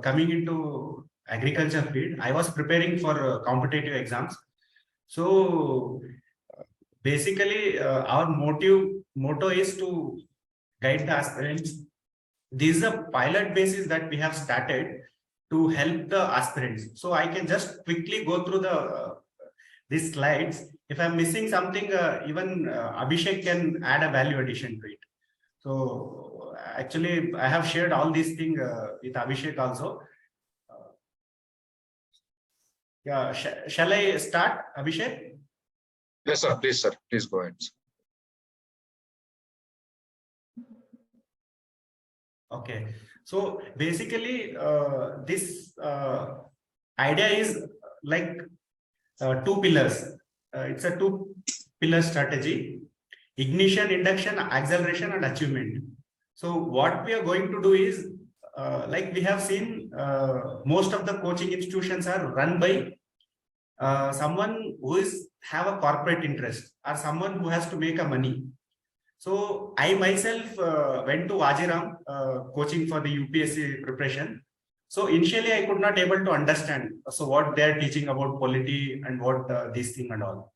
coming into agriculture field, I was preparing for competitive exams. So basically, our motto is to guide the aspirants. This is a pilot basis that we have started to help the aspirants. So I can just quickly go through these slides. If I'm missing something, even Abhishek can add a value addition to it. So actually, I have shared all these things with Abhishek also. Yeah, shall I start, Abhishek? Yes, sir. Please, sir. Please go ahead. Okay. So basically, this idea is like two pillars. It's a two-pillar strategy: ignition, induction, acceleration, and achievement. So what we are going to do is, like we have seen, most of the coaching institutions are run by someone who have a corporate interest or someone who has to make a money. So I myself went to Vajiram coaching for the UPSC preparation. So initially I could not able to understand what they are teaching about polity and what this thing and all.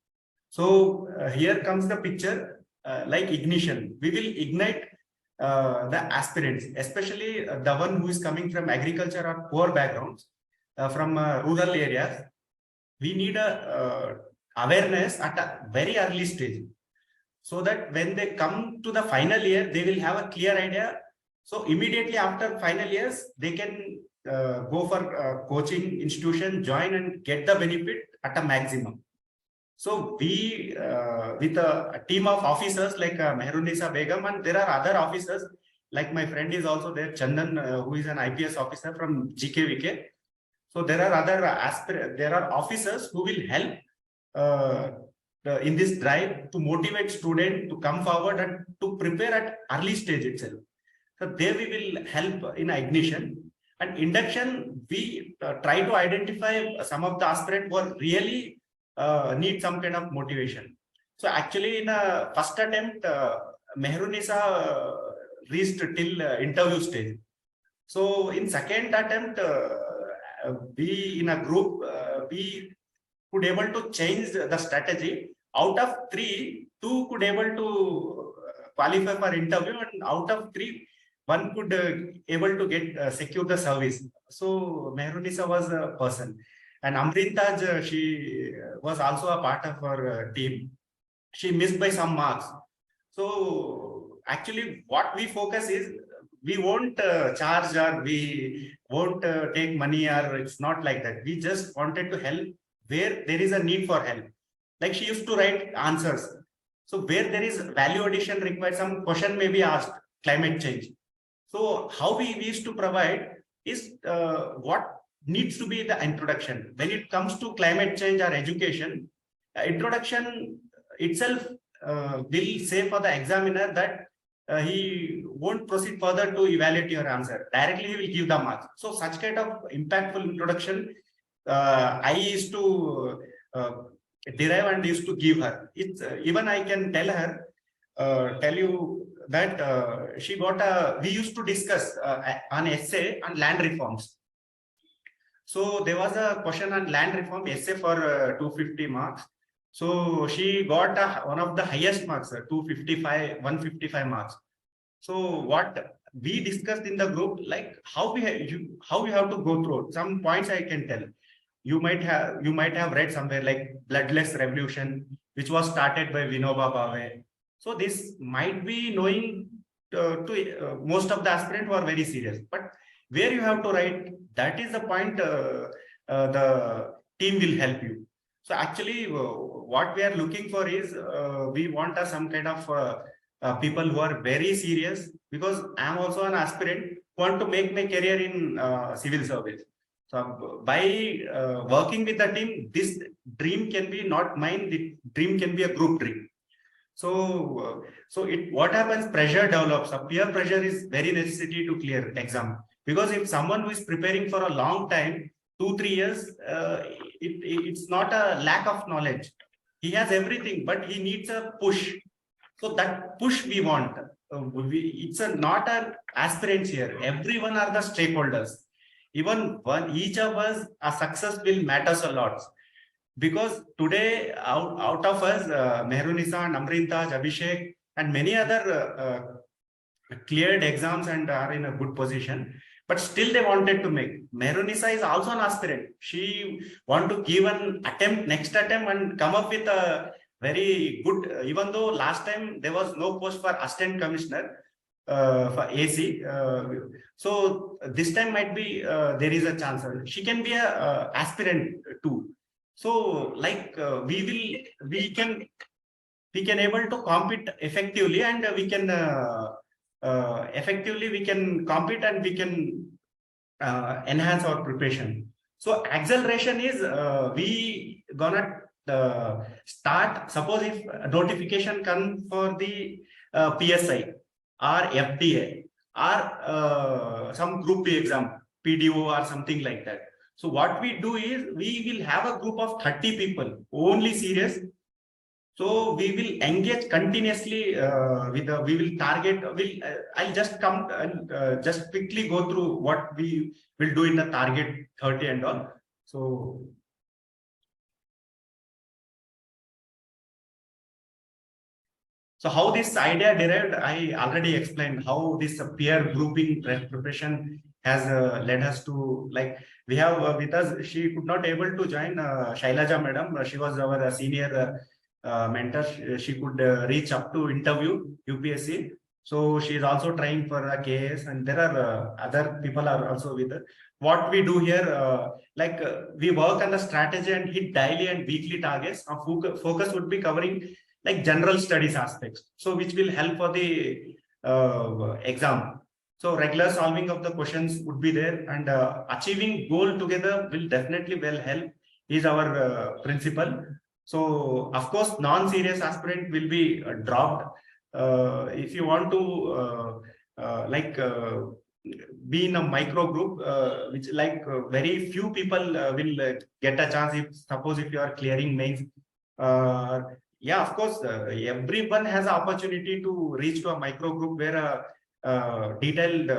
So here comes the picture, like ignition. We will ignite the aspirants, especially the one who is coming from agriculture or poor backgrounds, from rural areas. We need a awareness at a very early stage, so that when they come to the final year, they will have a clear idea. So immediately after final years, they can go for coaching institution, join and get the benefit at a maximum. So we, with a team of officers like Mehrunisa Begum, and there are other officers, like my friend is also there, Chandan, who is an IPS officer from GKVK. So there are other there are officers who will help in this drive to motivate students to come forward and to prepare at early stage itself. So there we will help in ignition. And induction, we try to identify some of the aspirants who are really need some kind of motivation. So actually in a first attempt, Mehrunisa reached till interview stage. So in second attempt, we in a group, we could able to change the strategy. Out of 3, 2 could able to qualify for interview, and out of 3, 1 could able to get secure the service. So Mehrunisa was a person, and Amritaj, she was also a part of our team. She missed by some marks. So actually, what we focus is, we won't charge, or we won't take money, or it's not like that. We just wanted to help where there is a need for help. Like she used to write answers. So where there is value addition required, some question may be asked, climate change. So how we used to provide is what needs to be the introduction. When it comes to climate change or education, introduction itself will say for the examiner that he won't proceed further to evaluate your answer. Directly he will give the marks. So such kind of impactful introduction I used to derive and used to give her. It's even I can tell her, tell you that she got we used to discuss an essay on land reforms. So there was a question on land reform essay for 250 marks. So she got one of the highest marks, 255, 155 marks. So what we discussed in the group, like how we have to go through some points. I can tell you might have read somewhere like bloodless revolution, which was started by Vinoba Bhave. So this might be knowing to most of the aspirants who are very serious, but where you have to write, that is the point the team will help you. So actually what we are looking for is we want some kind of people who are very serious, because I am also an aspirant, want to make my career in civil service. So by working with the team, this dream can be not mine, the dream can be a group dream. So what happens, pressure develops. A peer pressure is very necessary to clear exam, because if someone who is preparing for a long time, 2-3 years, it's not a lack of knowledge. He has everything, but he needs a push. So that push we want. It's not an aspirants here. Everyone are the stakeholders. even one each of us, a success will matters a lot. Because today, out of us, Mehrunisa, Namrita, Abhishek, and many other cleared exams and are in a good position, but still they wanted to make. Mehrunisa is also an aspirant. She want to give an attempt, next attempt, and come up with a very good, even though last time there was no post for assistant commissioner for AC. So this time might be there is a chance. She can be a aspirant too. So like we can able to compete effectively, and we can effectively we can compete, and we can enhance our preparation. So acceleration is we gonna start. Suppose if a notification comes for the PSI or FDA or some group B exam, PDO or something like that. So what we do is we will have a group of 30 people only serious. So we will engage continuously with the, we will target, I'll just come and just quickly go through what we will do in the target 30 and all. So how this idea derived, I already explained how this peer grouping preparation has led us to, like, we have with us, she could not able to join Shailaja madam. She was our senior mentor. She could reach up to interview UPSC. So she is also trying for a KAS, and there are other people are also with her. What we do here, we work on the strategy and hit daily and weekly targets. Our focus would be covering like general studies aspects, so which will help for the exam. So regular solving of the questions would be there, and achieving goal together will definitely will help is our principle. So of course, non-serious aspirant will be dropped. If you want to be in a micro group, which very few people will get a chance. If suppose if you are clearing mains, yeah, of course, everyone has an opportunity to reach to a micro group where a detailed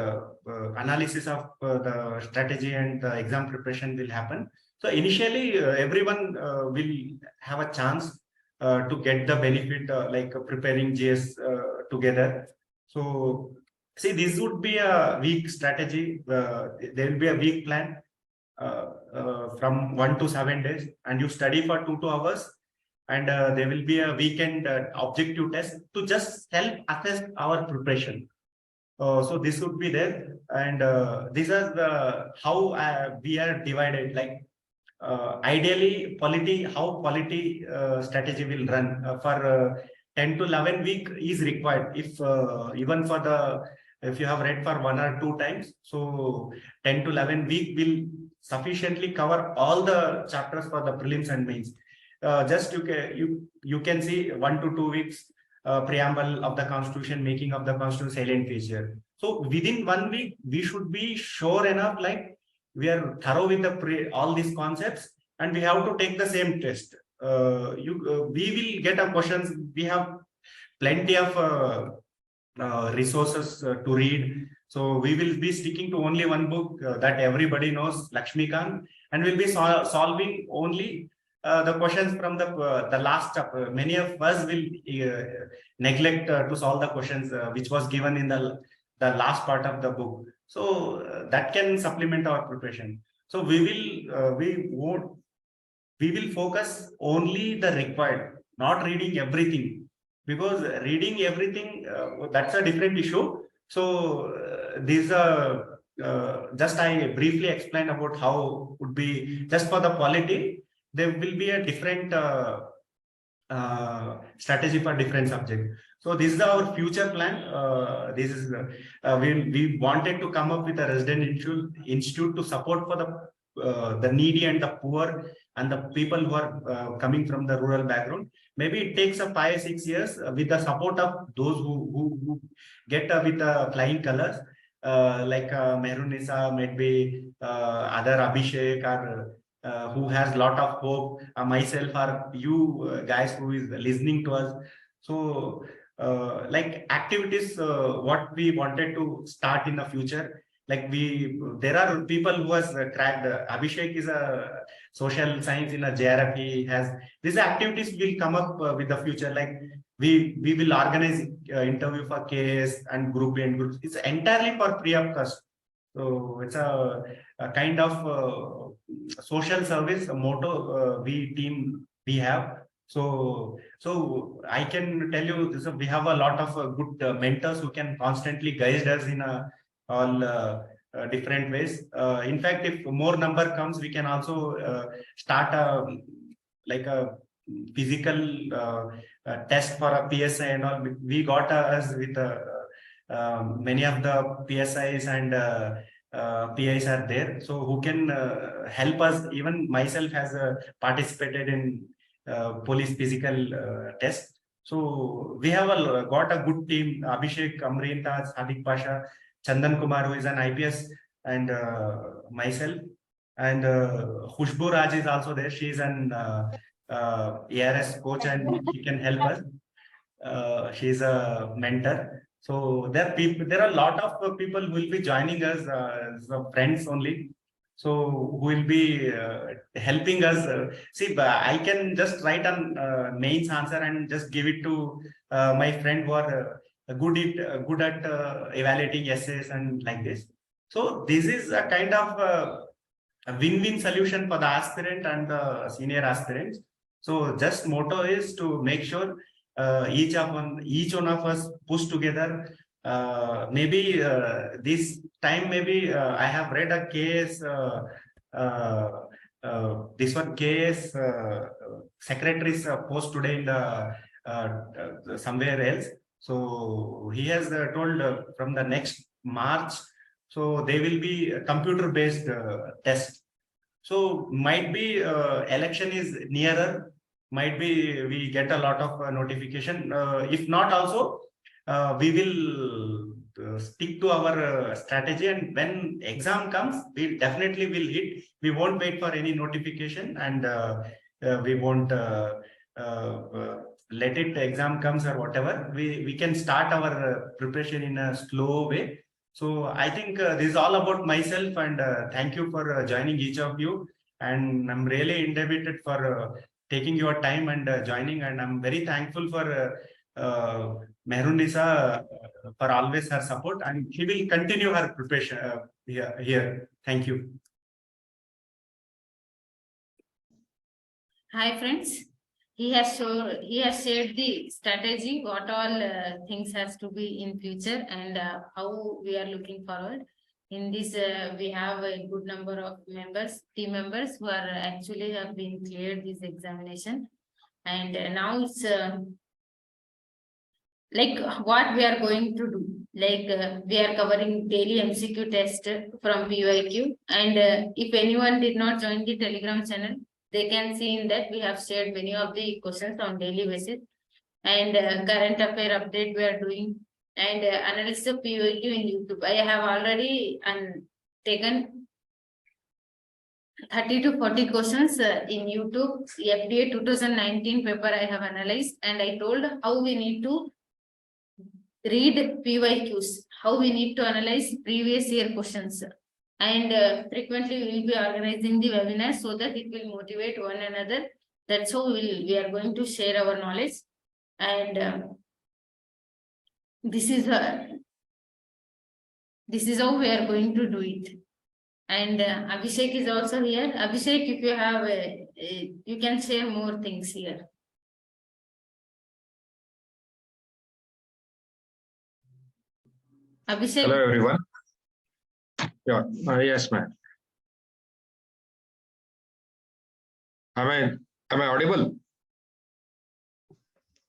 analysis of the strategy and the exam preparation will happen. So initially, everyone will have a chance to get the benefit, like preparing GS together. So see, this would be a week strategy. There will be a week plan from 1 to 7 days, and you study for 2 hours. And there will be a weekend objective test to just help assess our preparation. So this would be there, and these are the how we are divided. Like ideally, how polity strategy will run for 10 to 11 week is required. If even for the if you have read for 1 or 2 times, so 10 to 11 week will sufficiently cover all the chapters for the prelims and mains. Just you can see 1 to 2 weeks preamble of the constitution, making of the constitution, salient feature. So within 1 week we should be sure enough, like we are thorough with the all these concepts, and we have to take the same test. We will get a questions. We have plenty of resources to read. So we will be sticking to only one book that everybody knows, Lakshmikant, and we'll be solving only the questions from the last chapter. Many of us will neglect to solve the questions which was given in the last part of the book. So that can supplement our preparation. So we will focus only the required, not reading everything, because reading everything that's a different issue. So these are just I briefly explained about how would be just for the quality. There will be a different strategy for different subjects. So this is our future plan. This is we wanted to come up with a resident institute to support for the needy and the poor and the people who are coming from the rural background. Maybe it takes 5-6 years with the support of those who get with flying colors, like Mehrunisa, maybe other Abhishek, or who has a lot of hope, myself, or you guys who is listening to us. So like activities what we wanted to start in the future, like there are people who has cracked. Abhishek is a social science in a JRF. He has these activities will come up with the future. Like we will organize interview for KAS and group A and groups. It's entirely for free of cost. So it's a kind of social service motto we have. So I can tell you this, we have a lot of good mentors who can constantly guide us in all different ways. In fact, if more number comes, we can also start like a physical test for a PSI and all. We got us with many of the PSIs and PIs are there, so who can help us. Even myself has participated in police physical test. So we have got a good team: Abhishek, Amreen Taj, Sadiq Pasha, Chandan Kumar, who is an IPS, and myself. And Khushbu Raj is also there. She is an ARS coach and she can help us. She is a mentor. So there are a lot of people who will be joining us, friends only. So who will be helping us. See, I can just write a mains answer and just give it to my friend who are good at evaluating essays and like this. So this is a kind of a win-win solution for the aspirant and the senior aspirants. So just motto is to make sure each one of us push together. Maybe this time, maybe I have read a case. This one KAS secretary's post today in the somewhere else. So he has told from the next March. So they will be computer-based test. So might be election is nearer. Might be we get a lot of notification. If not, also we will stick to our strategy. And when exam comes, we definitely will hit. We won't wait for any notification, and we won't let it exam comes or whatever. We can start our preparation in a slow way. So I think this is all about myself, and thank you for joining each of you. And I'm really indebted for taking your time and joining. And I'm very thankful for Mehrunisa for always her support, and she will continue her preparation here. Thank you. Hi friends. He has shared the strategy, what all things has to be in future, and how we are looking forward. In this, we have a good number of team members who are actually have been cleared this examination, and now it's like what we are going to do. Like we are covering daily MCQ test from PYQ, and if anyone did not join the Telegram channel, they can see in that we have shared many of the questions on daily basis, and current affair update we are doing, and analysis of PYQ in YouTube. I have already taken 30 to 40 questions in YouTube. FDA 2019 paper I have analyzed, and I told how we need to read PYQs, how we need to analyze previous year questions. And frequently we will be organizing the webinar so that it will motivate one another. That's how we are going to share our knowledge. And this is how we are going to do it. And Abhishek is also here. Abhishek, if you have, you can share more things here. Abhishek. Hello, everyone. Yeah, yes, ma'am. Am I audible?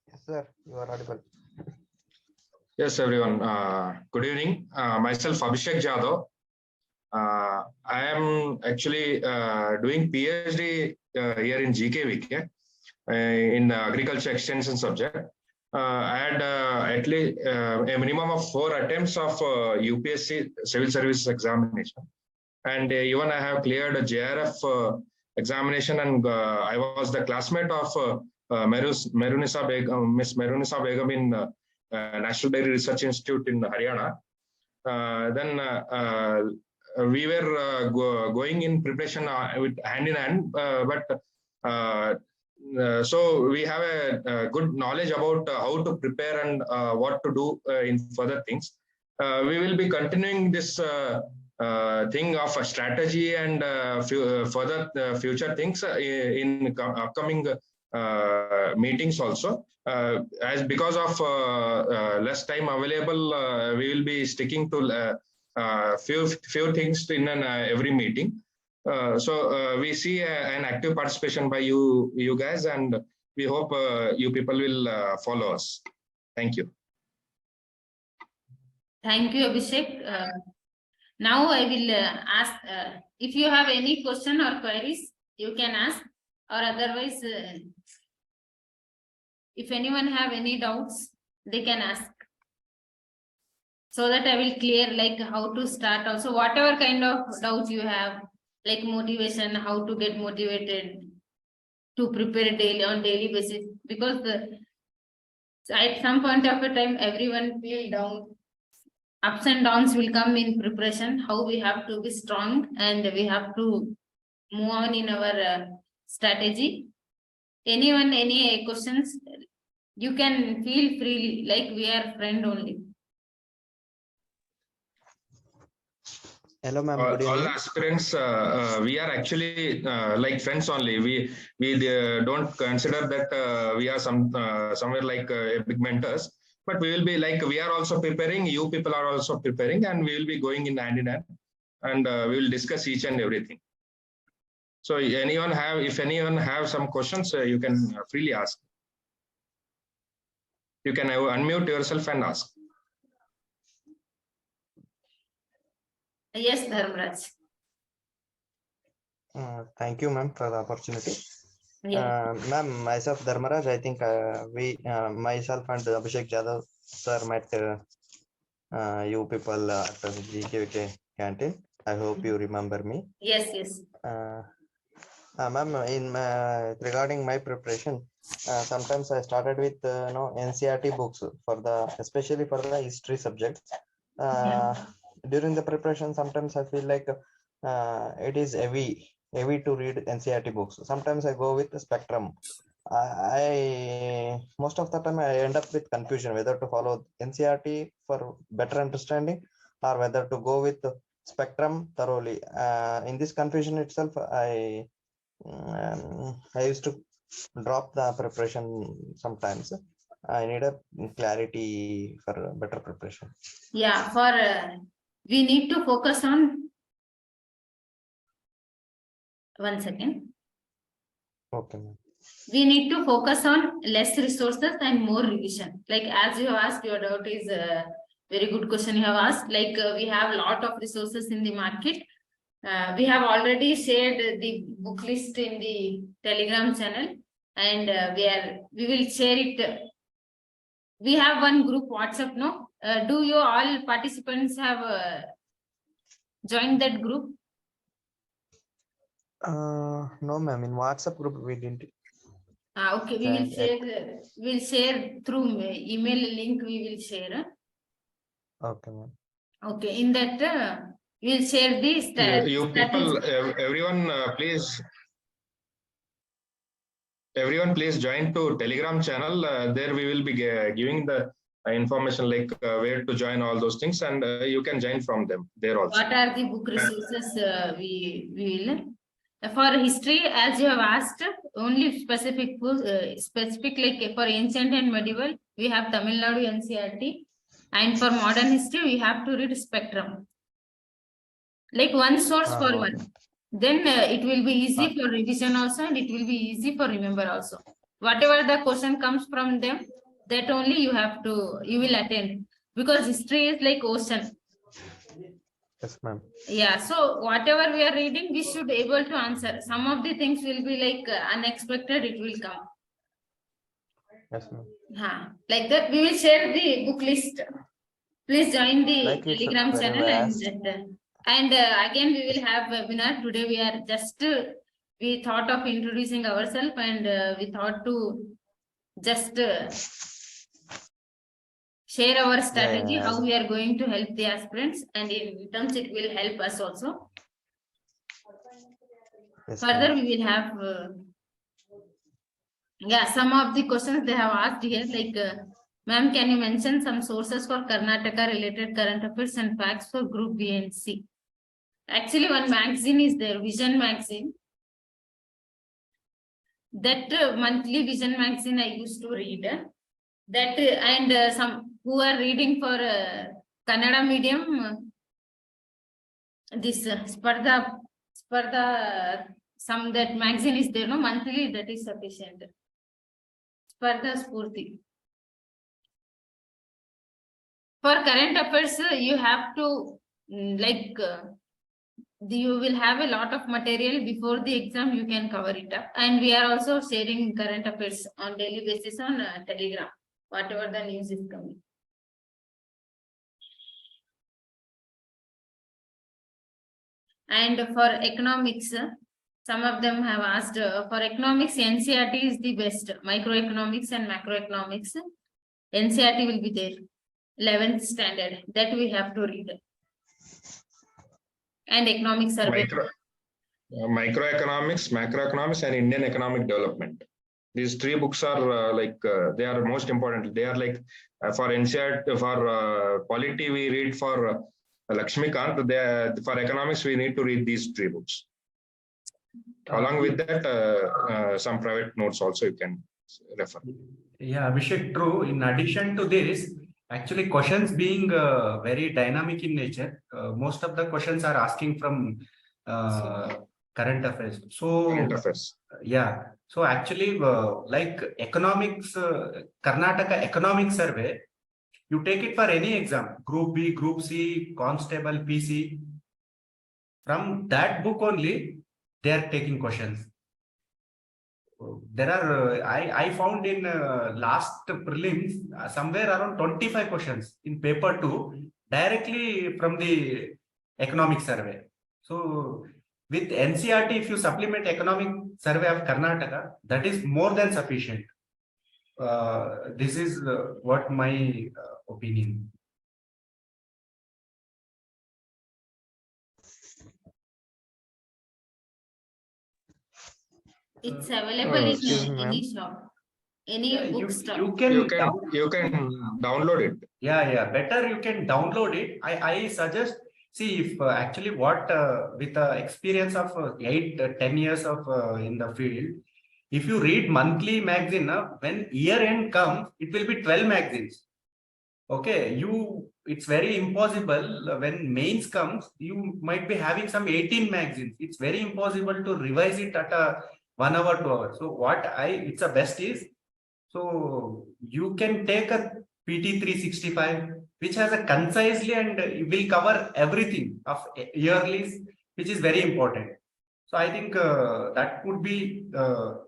Yes, sir. You are audible. Yes, everyone. Good evening. Myself, Abhishek Jadhav. I am actually doing PhD here in GKVK in agriculture extension subject. I had at least a minimum of 4 attempts of UPSC civil service examination, and even I have cleared a JRF examination, and I was the classmate of Mehrunisa Begum, Miss Mehrunisa Begum in National Dairy Research Institute in Haryana. then we were going in preparation with hand in hand, so we have a good knowledge about how to prepare and what to do in further things. We will be continuing this thing of a strategy and further future things in upcoming meetings also. As because of less time available, we will be sticking to few things in every meeting. So we see an active participation by you guys, and we hope you people will follow us. Thank you. Thank you, Abhishek. Now I will ask if you have any question or queries, you can ask, or otherwise, if anyone have any doubts, they can ask. So that I will clear like how to start also, whatever kind of doubts you have, like motivation, how to get motivated to prepare daily on daily basis, because at some point of a time, everyone feel down. Ups and downs will come in preparation, how we have to be strong and we have to move on in our strategy. Anyone, any questions, you can feel freely, like we are friend only. Hello, ma'am. All Good evening. aspirants, we are actually like friends only. We don't consider that we are somewhere like big mentors, but we will be like, we are also preparing. You people are also preparing, and we will be going in hand, and we will discuss each and everything. So if anyone have some questions, you can freely ask. You can unmute yourself and ask. Yes, Dharmaraj. Thank you, ma'am, for the opportunity. Yeah. Ma'am, myself, Dharmaraj, I think myself and Abhishek Jadhav sir met you people at the GKVK canteen. I hope you remember me. Yes, yes. Ma'am, regarding my preparation, sometimes I started with NCERT books especially for the history subjects. During the preparation, sometimes I feel like it is heavy to read NCERT books. Sometimes I go with the spectrum. I most of the time I end up with confusion whether to follow NCERT for better understanding or whether to go with the spectrum thoroughly. In this confusion itself, I used to drop the preparation sometimes. I need a clarity for better preparation. Yeah, for we need to focus on 1 second. Okay, ma'am. We need to focus on less resources and more revision. Like as you asked, your doubt is a very good question you have asked. Like we have a lot of resources in the market. We have already shared the book list in the Telegram channel, and we will share it. We have one group WhatsApp, no? Do you all participants have joined that group? No, ma'am. In WhatsApp group, we didn't. Okay, we will share. We'll share through email link. We will share. Okay, ma'am. Okay, in that we'll share this. You people, everyone please join to Telegram channel. There we will be giving the information like where to join all those things, and you can join from them there also. What are the book resources we will? For history, as you have asked, only specific like for ancient and medieval, we have Tamil Nadu NCERT, and for modern history, we have to read spectrum. Like one source for okay. one. Then it will be easy for revision also, and it will be easy for remember also. Whatever the question comes from them, that only you will attend, because history is like ocean. Yes, ma'am. Yeah, so whatever we are reading, we should be able to answer. Some of the things will be like unexpected, it will come. Yes, ma'am. Like that, we will share the book list. Please join the Like Telegram channel and again we will have webinar. Today we are just we thought of introducing ourselves, and we thought to just share our strategy, yeah, how we are going to help the aspirants, and in terms it will help us also. yes, Further, ma'am. we will have, some of the questions they have asked here, like, ma'am, can you mention some sources for Karnataka related current affairs and facts for Group B and C? Actually, one magazine is there, Vision magazine. That monthly Vision magazine I used to read. That and some who are reading for Kannada medium, this Spardha, some that magazine is there, no, monthly, that is sufficient. Spardha Spurti. For current affairs, you have to you will have a lot of material before the exam, you can cover it up. And we are also sharing current affairs on daily basis on Telegram, whatever the news is coming. And for economics, some of them have asked, for economics, NCERT is the best. Microeconomics and macroeconomics, NCERT will be there. 11th standard, that we have to read. And economic survey. Microeconomics, macroeconomics, and Indian economic development. These three books are they are most important. They are like for NCERT, for polity we read for Lakshmikant. For economics we need to read these three books. Along with that, some private notes also you can refer. Yeah, Abhishek, true. In addition to this, actually questions being very dynamic in nature, most of the questions are asking from current affairs. So Current affairs. yeah, so actually like economics, Karnataka economic survey, you take it for any exam, Group B, Group C, Constable, PC. From that book only, they are taking questions. There are, I found in last prelims, somewhere around 25 questions in paper 2, directly from the economic survey. So with NCERT, if you supplement economic survey of Karnataka, that is more than sufficient. This is what my opinion. It's available excuse in me, any shop, any bookstore. You can You can download it. Yeah, better you can download it. I suggest, see if actually what with the experience of 8-10 years of in the field, if you read monthly magazine, when year end comes, it will be 12 magazines. Okay, it's very impossible when mains comes, you might be having some 18 magazines. It's very impossible to revise it at a 1 hour, 2 hours. So what it's a best is, so you can take a PT 365, which has a concisely and will cover everything of yearlies, which is very important. So I think that would be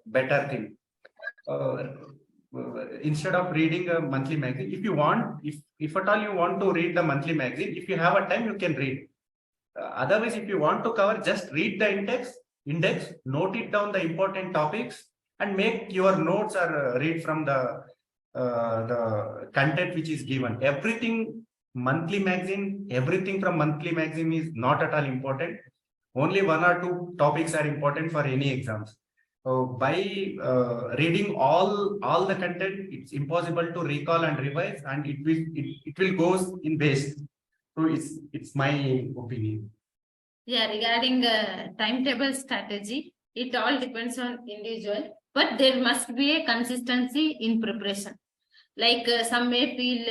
better thing. Instead of reading a monthly magazine, if you want, if at all you want to read the monthly magazine, if you have a time, you can read. Otherwise, if you want to cover, just read the index, note it down the important topics, and make your notes or read from the content which is given. Everything monthly magazine, everything from monthly magazine is not at all important. Only 1 or 2 topics are important for any exams. So by reading all the content, it's impossible to recall and revise, and it will goes in waste. So it's my opinion. Yeah, regarding timetable strategy, it all depends on individual, but there must be a consistency in preparation. Like some may feel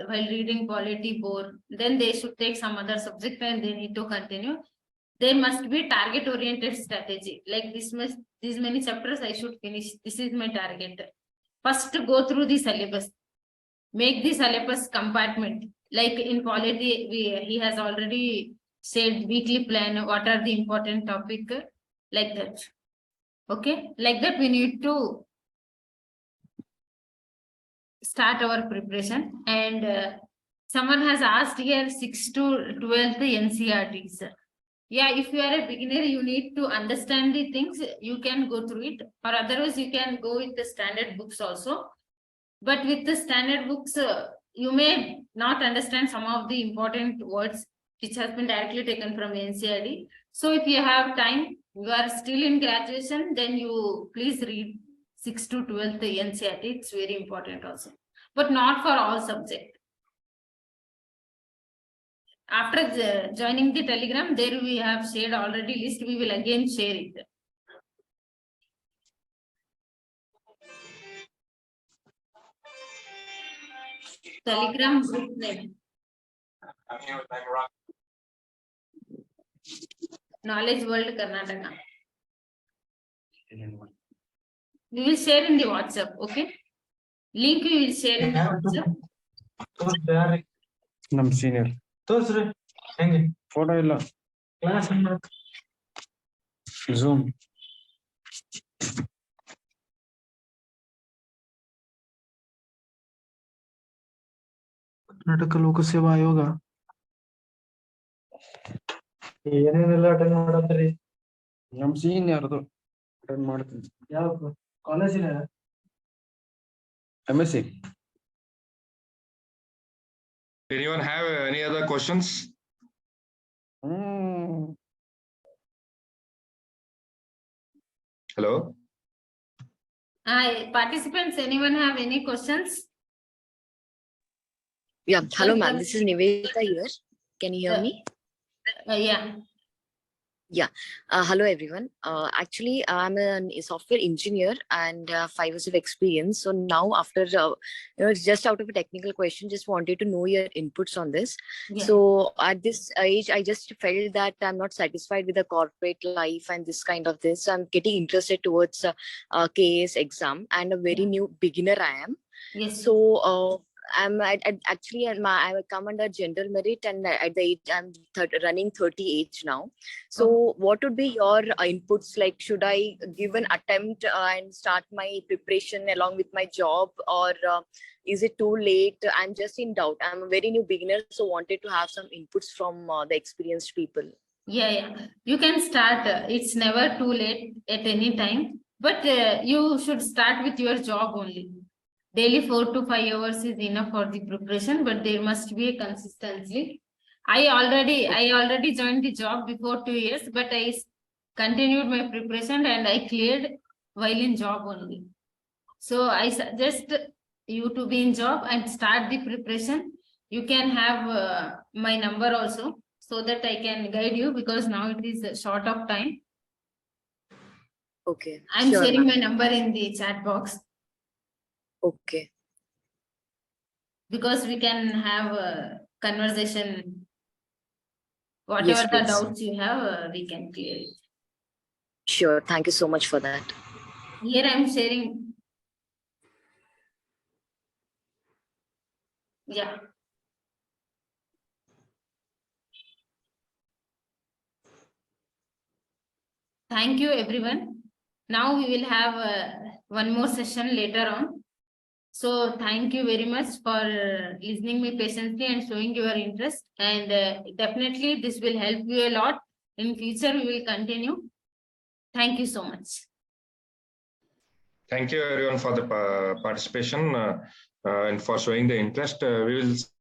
while reading polity bore, then they should take some other subject and they need to continue. There must be target oriented strategy. Like these many chapters I should finish. This is my target. First, go through the syllabus. Make the syllabus compartment. Like in polity, he has already said weekly plan. What are the important topic? Like that. Okay, like that we need to start our preparation. And someone has asked here 6th to 12th NCERTs. Yeah, if you are a beginner, you need to understand the things, you can go through it, or otherwise you can go with the standard books also. But with the standard books, you may not understand some of the important words which has been directly taken from NCERT. So if you have time, you are still in graduation, then you please read 6 to 12th NCERT. It's very important also, but not for all subjects. After joining the Telegram, there we have shared already list. We will again share it. Telegram group name. Knowledge World Karnataka. We will share in the WhatsApp, okay? Link we will share in the WhatsApp. Nam senior. ತೋರ್ಸ್ರಿ ಹೆಂಗೆ Photo ಇಲ್ಲ. Class Zoom. Karnataka ಲೋಕಸೇವಾ ಆಯೋಗ. ಏನೇನೆಲ್ಲ attend ಮಾಡತ್ರಿ ನಮ್ ಸೀನಿಯರ್ದು attend ಮಾಡ್ತೀನಿ. ಯಾವ ಕಾಲೇಜಿನ MSc. Anyone have any other questions? Hello? Participants, anyone have any questions? Yeah, hello ma'am, Welcome. this is Nivedita here. Can you hear Yeah. me? Yeah. Hello everyone. Actually, I'm a software engineer and 5 years of experience. So now after, it's just out of a technical question, just wanted to know your inputs on this. Yeah. So at this age, I just felt that I'm not satisfied with the corporate life and this kind of this. So I'm getting interested towards KAS exam and a very Yeah. new beginner I am. Yes. So actually I come under general merit and at the age I'm running 30 age now. So what would be your inputs? Like, should I give an attempt and start my preparation along with my job, or is it too late? I'm just in doubt. I'm a very new beginner, so wanted to have some inputs from the experienced people. Yeah. You can start. It's never too late at any time, but you should start with your job only. Daily 4 to 5 hours is enough for the preparation, but there must be a consistency. I already joined the job before 2 years, but I continued my preparation and I cleared while in job only. So I suggest you to be in job and start the preparation. You can have my number also, so that I can guide you, because now it is short of time. Okay. I'm Sure, sharing ma'am. my number in the chat box, Okay. because we can have a conversation. Whatever the please. doubts you have, we can clear it. Sure. Thank you so much for that. Here I'm sharing. Yeah. Thank you, everyone. Now we will have one more session later on. So thank you very much for listening me patiently and showing your interest. And definitely this will help you a lot. In future, we will continue. Thank you so much. Thank you everyone for the participation and for showing the interest. We will